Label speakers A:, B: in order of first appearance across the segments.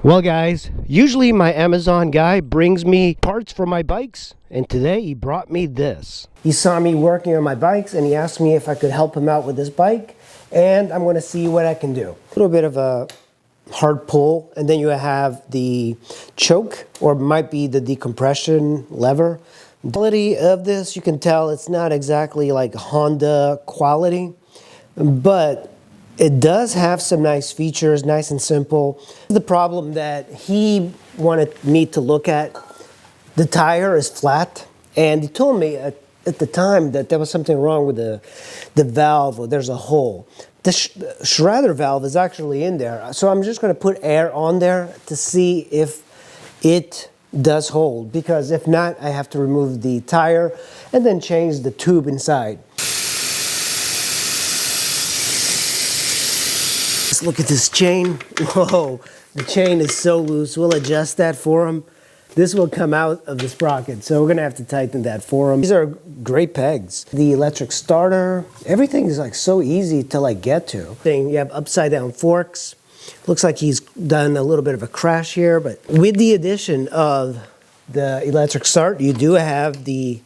A: Well guys, usually my Amazon guy brings me parts for my bikes, and today he brought me this. He saw me working on my bikes and he asked me if I could help him out with this bike, and I'm going to see what I can do. A little bit of a hard pull, and then you have the choke, or it might be the decompression lever. The quality of this, you can tell it's not exactly like Honda quality, but it does have some nice features, nice and simple. The problem that he wanted me to look at, the tire is flat, and he told me at the time that there was something wrong with the valve, or there's a hole. The shredder valve is actually in there, so I'm just going to put air on there to see if it does hold, because if not, I have to remove the tire and then change the tube inside. Let's look at this chain. Whoa, the chain is so loose. We'll adjust that for him. This will come out of the sprocket, so we're gonna have to tighten that for him. These are great pegs. The electric starter, everything is like so easy to like get to. You have upside down forks. Looks like he's done a little bit of a crash here, but with the addition of the electric start, you do have the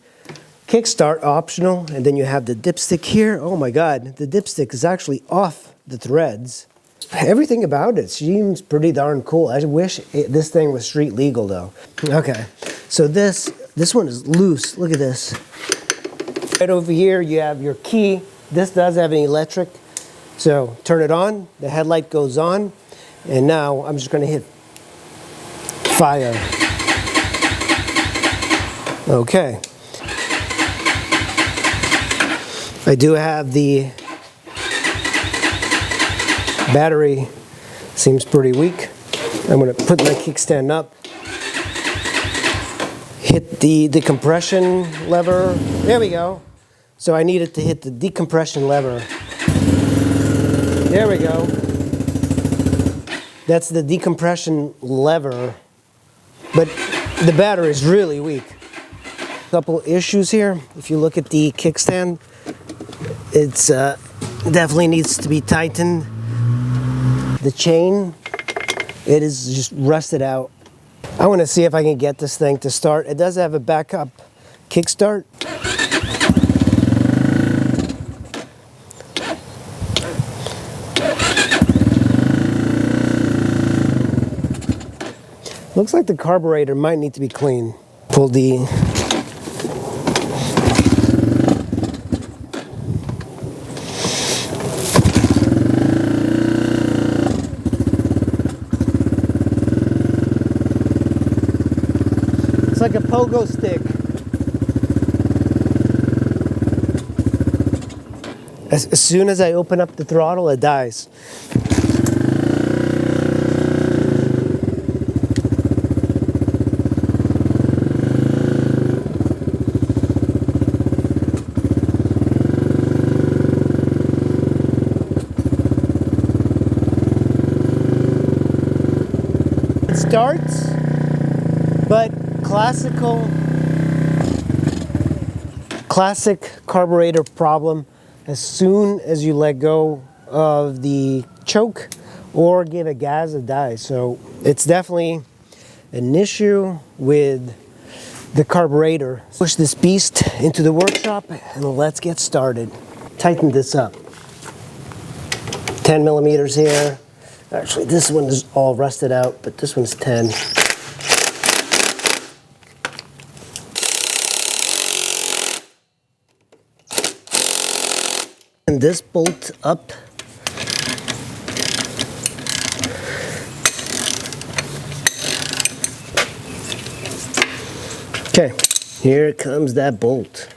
A: kickstart optional, and then you have the dipstick here. Oh my God, the dipstick is actually off the threads. Everything about it seems pretty darn cool. I wish this thing was street legal though. Okay, so this one is loose. Look at this. Right over here you have your key. This does have an electric. So turn it on, the headlight goes on, and now I'm just going to hit fire. Okay. I do have the battery, seems pretty weak. I'm going to put my kickstand up, hit the decompression lever. There we go. So I needed to hit the decompression lever. There we go. That's the decompression lever, but the battery is really weak. Couple issues here. If you look at the kickstand, it's definitely needs to be tightened. The chain, it is just rusted out. I want to see if I can get this thing to start. It does have a backup kickstart. Looks like the carburetor might need to be cleaned. Pull the like a pogo stick. As soon as I open up the throttle, it dies. It starts, but classic carburetor problem. As soon as you let go of the choke or give it gas, it dies. So it's definitely an issue with the carburetor. Push this beast into the workshop and let's get started. Tighten this up. 10 millimeters here. Actually, this one is all rusted out, but this one's 10. And this bolt up. Okay, here comes that bolt.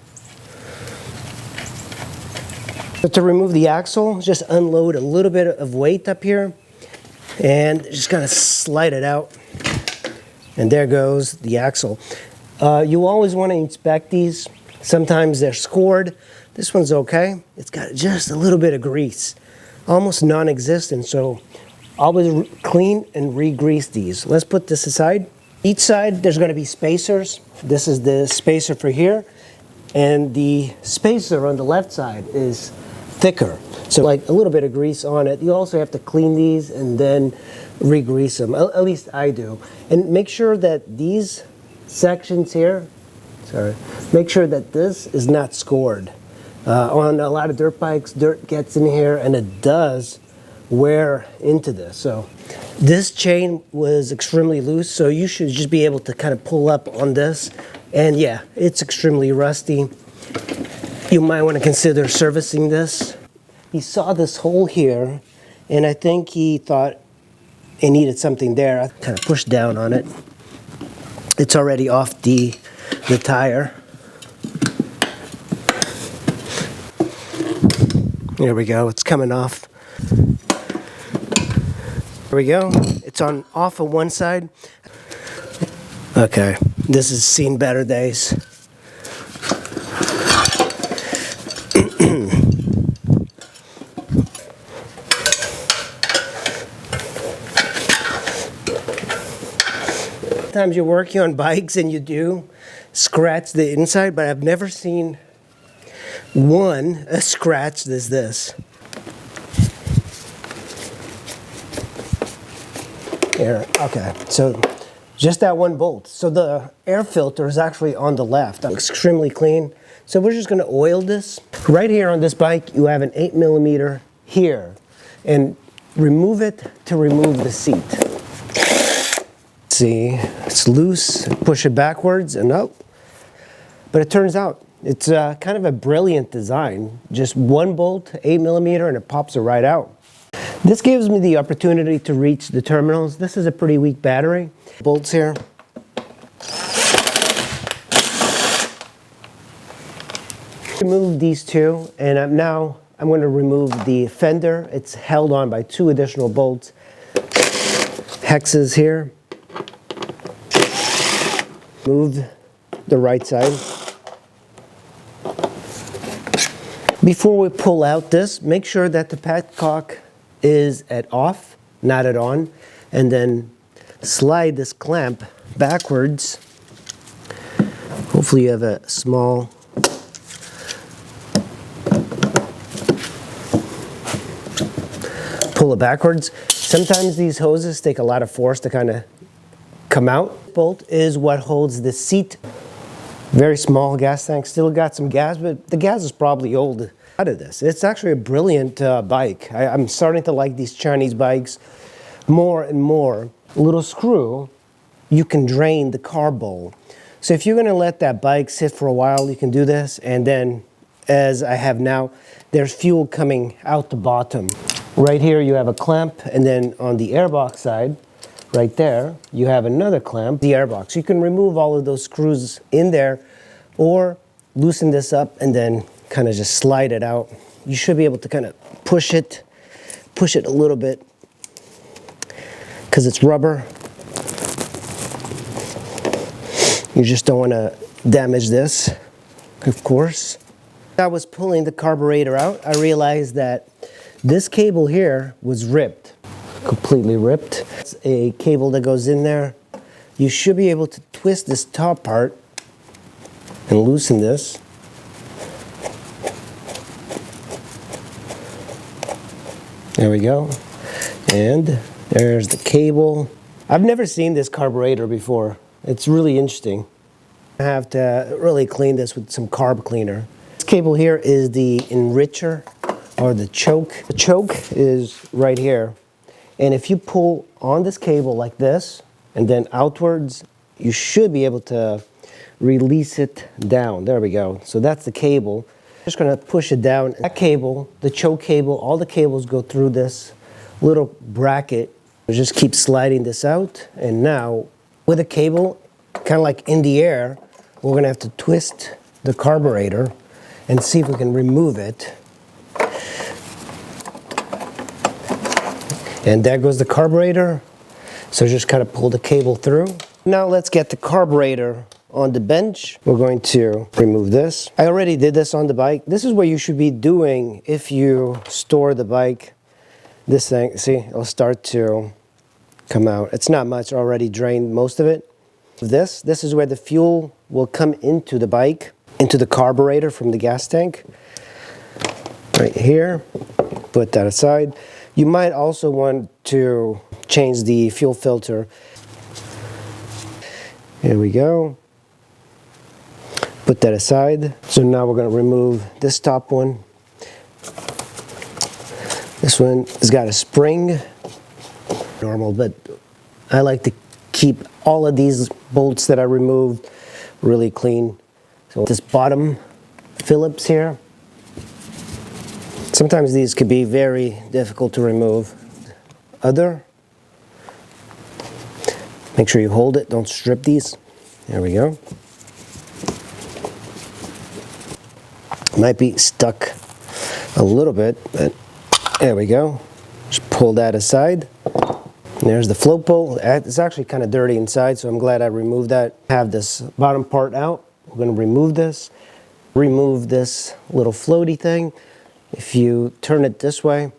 A: So to remove the axle, just unload a little bit of weight up here and just kind of slide it out. And there goes the axle. You always want to inspect these. Sometimes they're scored. This one's okay. It's got just a little bit of grease, almost non-existent. So always clean and re-grease these. Let's put this aside. Each side, there's going to be spacers. This is the spacer for here. And the spacer on the left side is thicker. So like a little bit of grease on it. You also have to clean these and then re-grease them. At least I do. And make sure that these sections here, make sure that this is not scored. On a lot of dirt bikes, dirt gets in here and it does wear into this. So this chain was extremely loose, so you should just be able to kind of pull up on this. And yeah, it's extremely rusty. You might want to consider servicing this. He saw this hole here, and I think he thought it needed something there. I kind of pushed down on it. It's already off the tire. There we go, it's coming off. There we go, it's off of one side. Okay, this has seen better days. Sometimes you're working on bikes and you do scratch the inside, but I've never seen one scratched as this. Here, okay, so just that one bolt. So the air filter is actually on the left. Extremely clean. So we're just gonna oil this. Right here on this bike, you have an 8mm here, and remove it to remove the seat. See, it's loose, push it backwards, and up. But it turns out it's kind of a brilliant design. Just one bolt, 8mm, and it pops it right out. This gives me the opportunity to reach the terminals. This is a pretty weak battery. Bolts here. Remove these two, and now I'm going to remove the fender. It's held on by 2 additional bolts. Hexes here. Move the right side. Before we pull out this, make sure that the petcock is at off, not at on, and then slide this clamp backwards. Hopefully you have a small pull it backwards. Sometimes these hoses take a lot of force to kind of come out. Bolt is what holds the seat. Very small gas tank, still got some gas, but the gas is probably old out of this. It's actually a brilliant bike. I'm starting to like these Chinese bikes more and more. A little screw, you can drain the carb bowl. So if you're gonna let that bike sit for a while, you can do this, and then, as I have now, there's fuel coming out the bottom. Right here you have a clamp, and then on the airbox side, right there, you have another clamp, the airbox. You can remove all of those screws in there, or loosen this up and then kind of just slide it out. You should be able to kind of push it a little bit, because it's rubber. You just don't want to damage this, of course. I was pulling the carburetor out. I realized that this cable here was ripped, completely ripped. It's a cable that goes in there. You should be able to twist this top part and loosen this. There we go. And there's the cable. I've never seen this carburetor before. It's really interesting. I have to really clean this with some carb cleaner. This cable here is the enricher, or the choke. The choke is right here. And if you pull on this cable like this, and then outwards, you should be able to release it down. There we go. So that's the cable. Just gonna push it down. That cable, the choke cable, all the cables go through this little bracket. Just keep sliding this out. And now, with the cable, kind of like in the air, we're gonna have to twist the carburetor and see if we can remove it. And there goes the carburetor. So just kind of pull the cable through. Now let's get the carburetor on the bench. We're going to remove this. I already did this on the bike. This is what you should be doing if you store the bike. This thing, see, it'll start to come out. It's not much, already drained most of it. This is where the fuel will come into the bike, into the carburetor from the gas tank. Right here, put that aside. You might also want to change the fuel filter. Here we go. Put that aside. So now we're going to remove this top one. This one has got a spring. Normal, but I like to keep all of these bolts that I removed really clean. So this bottom Phillips here, sometimes these could be very difficult to remove. Make sure you hold it, don't strip these. There we go. Might be stuck a little bit, but there we go. Just pull that aside. And there's the float bowl. It's actually kind of dirty inside, so I'm glad I removed that. Have this bottom part out. We're going to remove this. Remove this little floaty thing. If you turn it this way,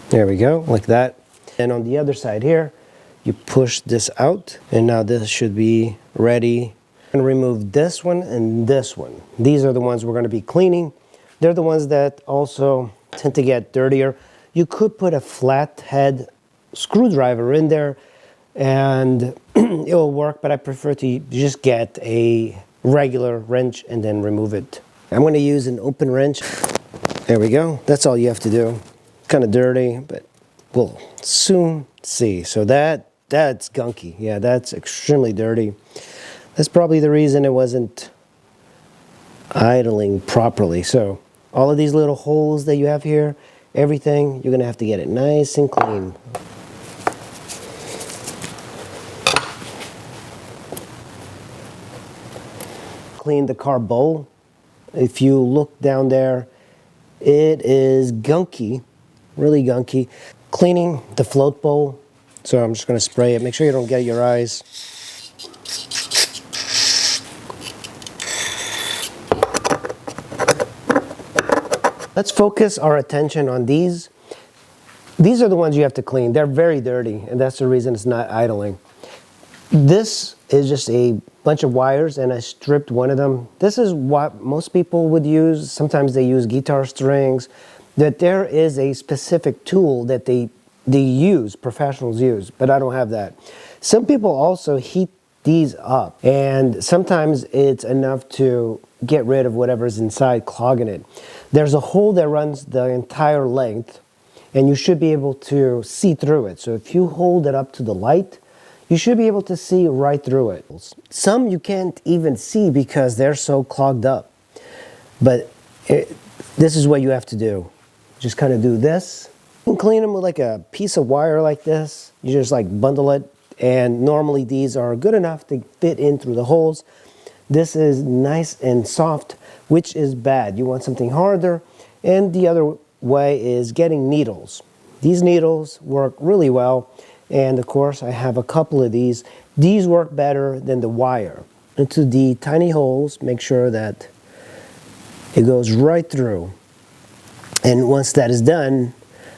A: there we go, like that. And on the other side here, you push this out, and now this should be ready. I'm going to remove this one and this one. These are the ones we're going to be cleaning. They're the ones that also tend to get dirtier. You could put a flathead screwdriver in there and it will work, but I prefer to just get a regular wrench and then remove it. I'm going to use an open wrench. There we go. That's all you have to do. Kind of dirty, but we'll soon see. So that's gunky. Yeah, that's extremely dirty. That's probably the reason it wasn't idling properly. So all of these little holes that you have here, everything, you're going to have to get it nice and clean. Clean the car bowl. If you look down there, it is gunky, really gunky. Cleaning the float bowl. So I'm just going to spray it. Make sure you don't get your eyes. Let's focus our attention on these. These are the ones you have to clean. They're very dirty, and that's the reason it's not idling. This is just a bunch of wires, and I stripped one of them. This is what most people would use. Sometimes they use guitar strings. That there is a specific tool that they use, professionals use, but I don't have that. Some people also heat these up, and sometimes it's enough to get rid of whatever's inside clogging it. There's a hole that runs the entire length, and you should be able to see through it. So if you hold it up to the light, you should be able to see right through it. Some you can't even see because they're so clogged up. But this is what you have to do. Just kind of do this. You can clean them with like a piece of wire like this. You just like bundle it. And normally these are good enough to fit in through the holes. This is nice and soft, which is bad. You want something harder. And the other way is getting needles. These needles work really well. And of course, I have a couple of these. These work better than the wire. Into the tiny holes, make sure that it goes right through. And once that is done,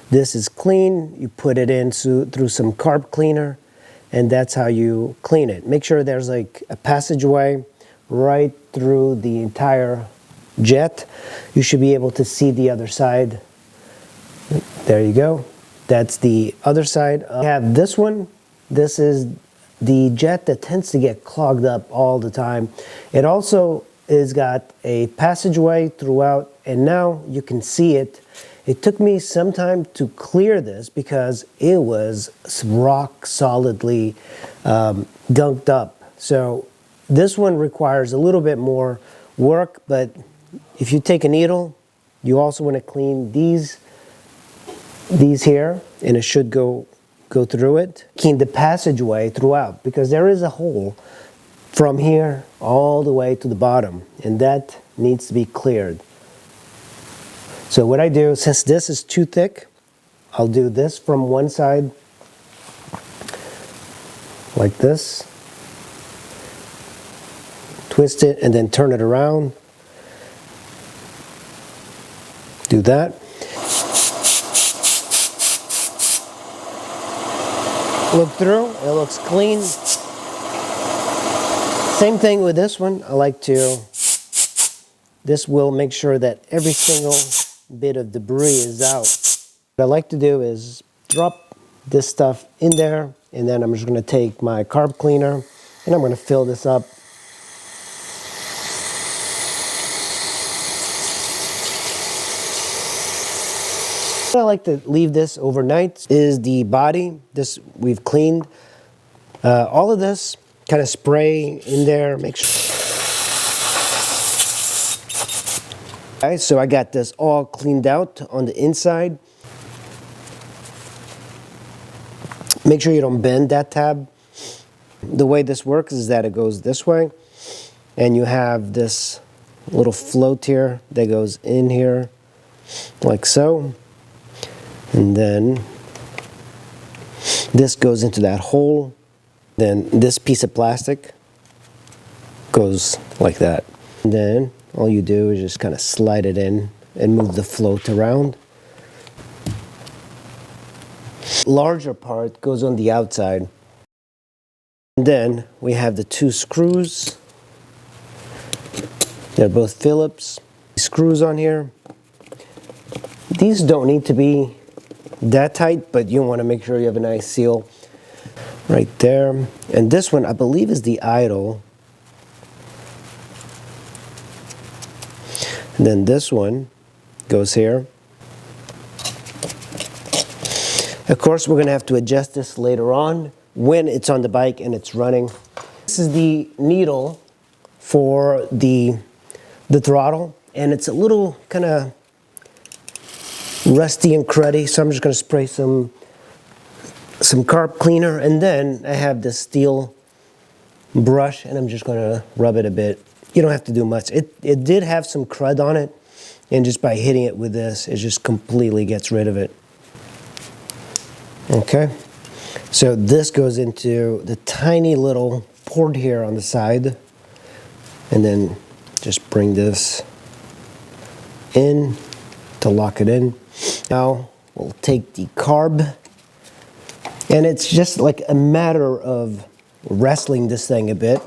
A: this is clean. You put it in through some carb cleaner, and that's how you clean it. Make sure there's like a passageway right through the entire jet. You should be able to see the other side. There you go. That's the other side. I have this one. This is the jet that tends to get clogged up all the time. It also has got a passageway throughout, and now you can see it. It took me some time to clear this because it was rock solidly gunked up. So this one requires a little bit more work, but if you take a needle, you also want to clean these here, and it should go through it. Clean the passageway throughout, because there is a hole from here all the way to the bottom, and that needs to be cleared. So what I do, since this is too thick, I'll do this from one side, like this. Twist it and then turn it around. Do that. Look through, it looks clean. Same thing with this one. I like to, this will make sure that every single bit of debris is out. What I like to do is drop this stuff in there, and then I'm just going to take my carb cleaner and I'm going to fill this up. I like to leave this overnight is the body. This we've cleaned. All of this kind of spray in there. Make sure. Okay, so I got this all cleaned out on the inside. Make sure you don't bend that tab. The way this works is that it goes this way, and you have this little float here that goes in here like so. And then this goes into that hole. Then this piece of plastic goes like that. And then all you do is just kind of slide it in and move the float around. Larger part goes on the outside. And then we have the two screws. They're both Phillips. Screws on here. These don't need to be that tight, but you want to make sure you have a nice seal right there. And this one, I believe, is the idle. And then this one goes here. Of course, we're going to have to adjust this later on when it's on the bike and it's running. This is the needle for the throttle, and it's a little kind of rusty and cruddy, so I'm just going to spray some carb cleaner, and then I have this steel brush and I'm just going to rub it a bit. You don't have to do much. It did have some crud on it, and just by hitting it with this, it just completely gets rid of it. Okay, so this goes into the tiny little port here on the side, and then just bring this in to lock it in. Now we'll take the carb, and it's just like a matter of wrestling this thing a bit.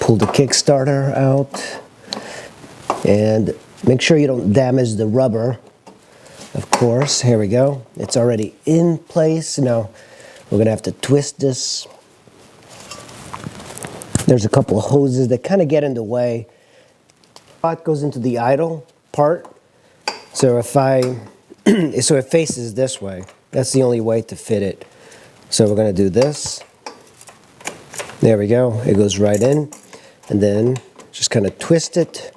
A: Pull the Kickstarter out and make sure you don't damage the rubber. Of course, here we go. It's already in place. Now we're gonna have to twist this. There's a couple of hoses that kind of get in the way. It goes into the idle part. So so it faces this way. That's the only way to fit it. So we're gonna do this. There we go. It goes right in, and then just kind of twist it.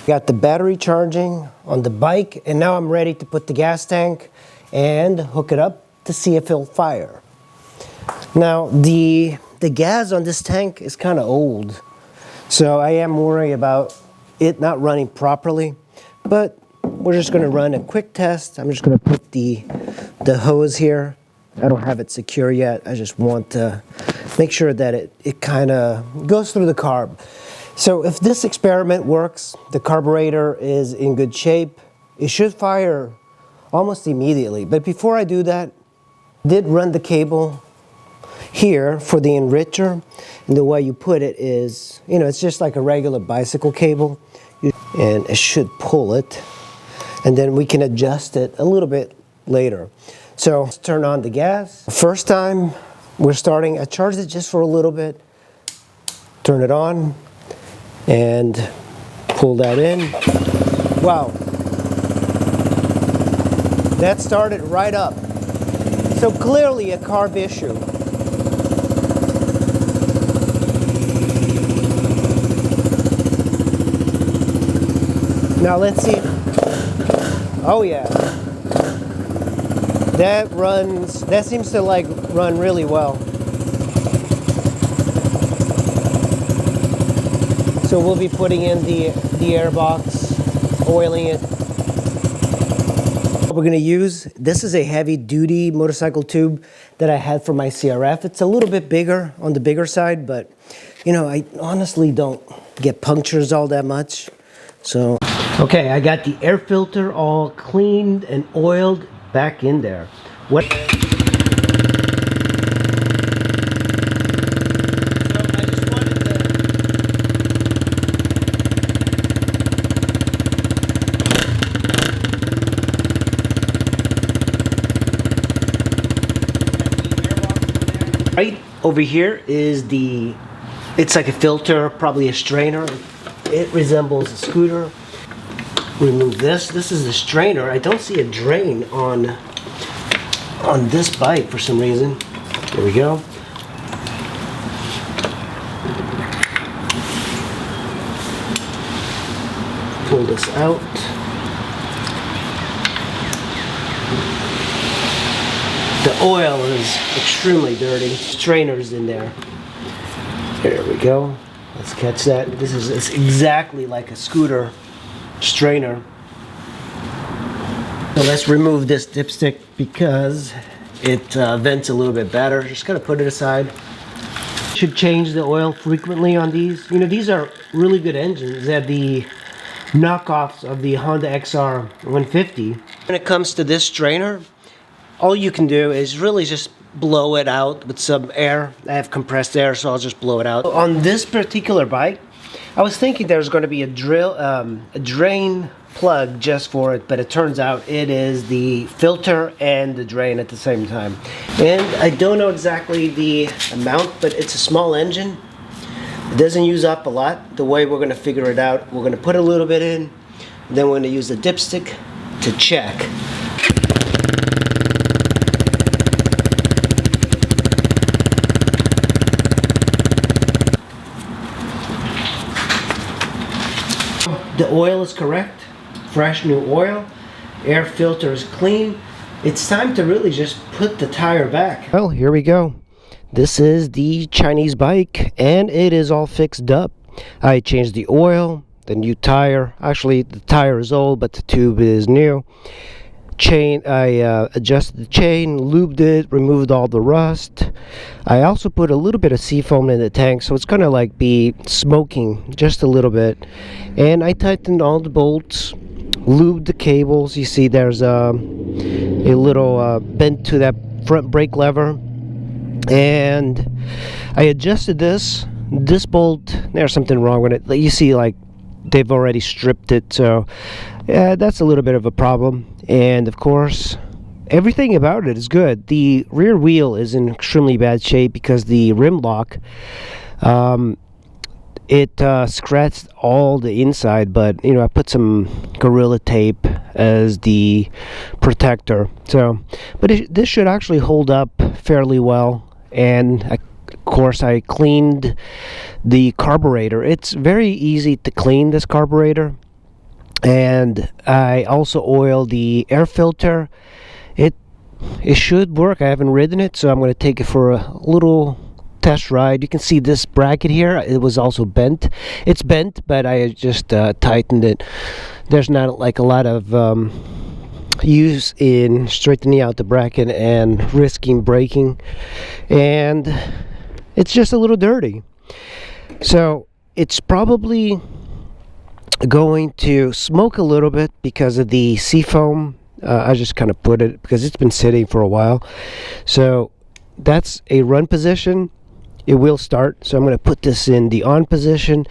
A: Got the battery charging on the bike, and now I'm ready to put the gas tank and hook it up to see if it'll fire. Now the gas on this tank is kind of old, so I am worried about it not running properly, but we're just going to run a quick test. I'm just going to put the hose here. I don't have it secure yet. I just want to make sure that it kind of goes through the carb. So if this experiment works, the carburetor is in good shape, it should fire almost immediately. But before I do that, I did run the cable here for the enricher, and the way you put it is, it's just like a regular bicycle cable, and it should pull it, and then we can adjust it a little bit later. So let's turn on the gas. First time we're starting, I charged it just for a little bit, turn it on, and pull that in. Wow, that started right up. So clearly a carb issue. Now let's see. Oh yeah, that seems to run really well. So we'll be putting in the air box, oiling it. What we're gonna use, this is a heavy duty motorcycle tube that I had for my CRF. It's a little bit bigger, on the bigger side, but I honestly don't get punctures all that much. So, okay, I got the air filter all cleaned and oiled back in there. Right over here is it's like a filter, probably a strainer. It resembles a scooter. Remove this. This is the strainer. I don't see a drain on this bike for some reason. There we go. Pull this out. The oil is extremely dirty. Strainer's in there. There we go. Let's catch that. It's exactly like a scooter strainer. So let's remove this dipstick because it vents a little bit better. Just gotta put it aside. Should change the oil frequently on these. You know, these are really good engines. They're the knockoffs of the Honda XR150. When it comes to this strainer, all you can do is really just blow it out with some air. I have compressed air, so I'll just blow it out. On this particular bike, I was thinking there's going to be a drain plug just for it, but it turns out it is the filter and the drain at the same time. And I don't know exactly the amount, but it's a small engine. It doesn't use up a lot. The way we're going to figure it out, we're going to put a little bit in, then we're going to use the dipstick to check. The oil is correct, fresh new oil, air filter is clean. It's time to really just put the tire back. Well, here we go. This is the Chinese bike and it is all fixed up. I changed the oil, the new tire. Actually, the tire is old, but the tube is new. Chain, I adjusted the chain, lubed it, removed all the rust. I also put a little bit of seafoam in the tank, so it's gonna like be smoking just a little bit. And I tightened all the bolts, lubed the cables. You see there's a little bend to that front brake lever. And I adjusted this bolt. There's something wrong with it. You see, like, they've already stripped it, so yeah, that's a little bit of a problem. And of course, everything about it is good. The rear wheel is in extremely bad shape because the rim lock, it scratched all the inside, but you know, I put some Gorilla Tape as the protector. So, but this should actually hold up fairly well. And of course, I cleaned the carburetor. It's very easy to clean this carburetor. And I also oiled the air filter. It should work. I haven't ridden it, so I'm going to take it for a little test ride. You can see this bracket here. It was also bent. It's bent, but I just tightened it. There's not like a lot of use in straightening out the bracket and risking braking, and it's just a little dirty. So it's probably going to smoke a little bit because of the seafoam. I just kind of put it because it's been sitting for a while. So that's a run position. It will start, so I'm going to put this in the on position,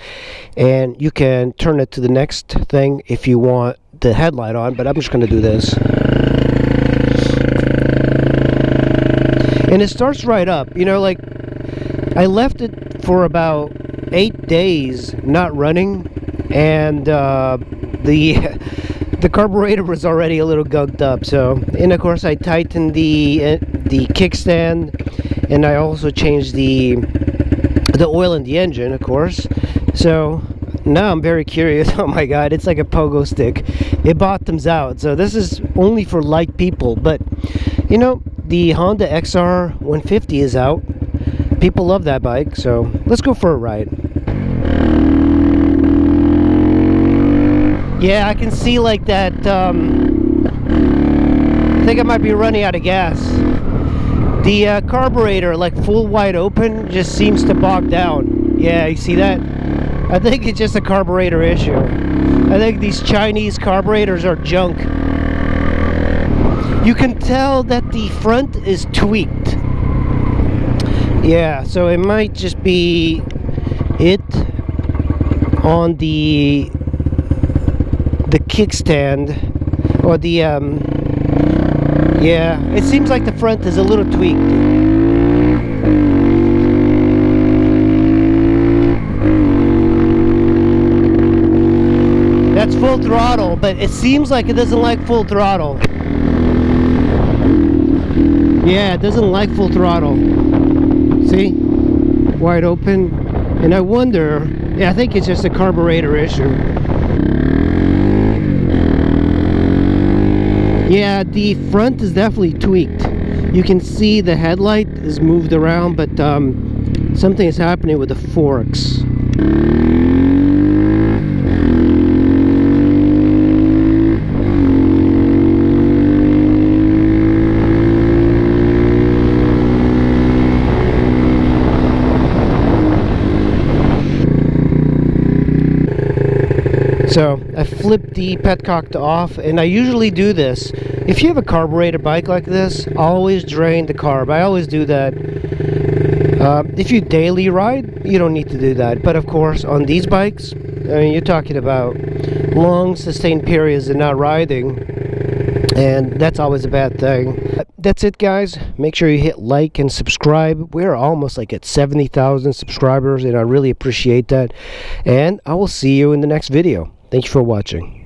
A: and you can turn it to the next thing if you want the headlight on, but I'm just going to do this. And it starts right up. You know, like, I left it for about 8 days not running, and the carburetor was already a little gunked up. So, and of course I tightened the kickstand, and I also changed the oil in the engine, of course. So now I'm very curious. Oh my god, it's like a pogo stick. It bottoms out. So this is only for light people, but you know, the Honda XR150 is out. People love that bike, so let's go for a ride. Yeah, I can see like that. I think I might be running out of gas. The carburetor, like full wide open, just seems to bog down. Yeah, you see that? I think it's just a carburetor issue. I think these Chinese carburetors are junk. You can tell that the front is tweaked. Yeah, so it might just be it on the kickstand, or the yeah, it seems like the front is a little tweaked. full throttle, but it seems like it doesn't like full throttle. Yeah, it doesn't like full throttle. See? Wide open. And I wonder, yeah, I think it's just a carburetor issue. Yeah, the front is definitely tweaked. You can see the headlight is moved around, but something is happening with the forks. So I flipped the petcock off, and I usually do this. If you have a carburetor bike like this, always drain the carb. I always do that. If you daily ride, you don't need to do that. But of course, on these bikes, I mean, you're talking about long sustained periods of not riding, and that's always a bad thing. That's it, guys. Make sure you hit like and subscribe. We're almost like at 70,000 subscribers, and I really appreciate that. And I will see you in the next video. Thank you for watching.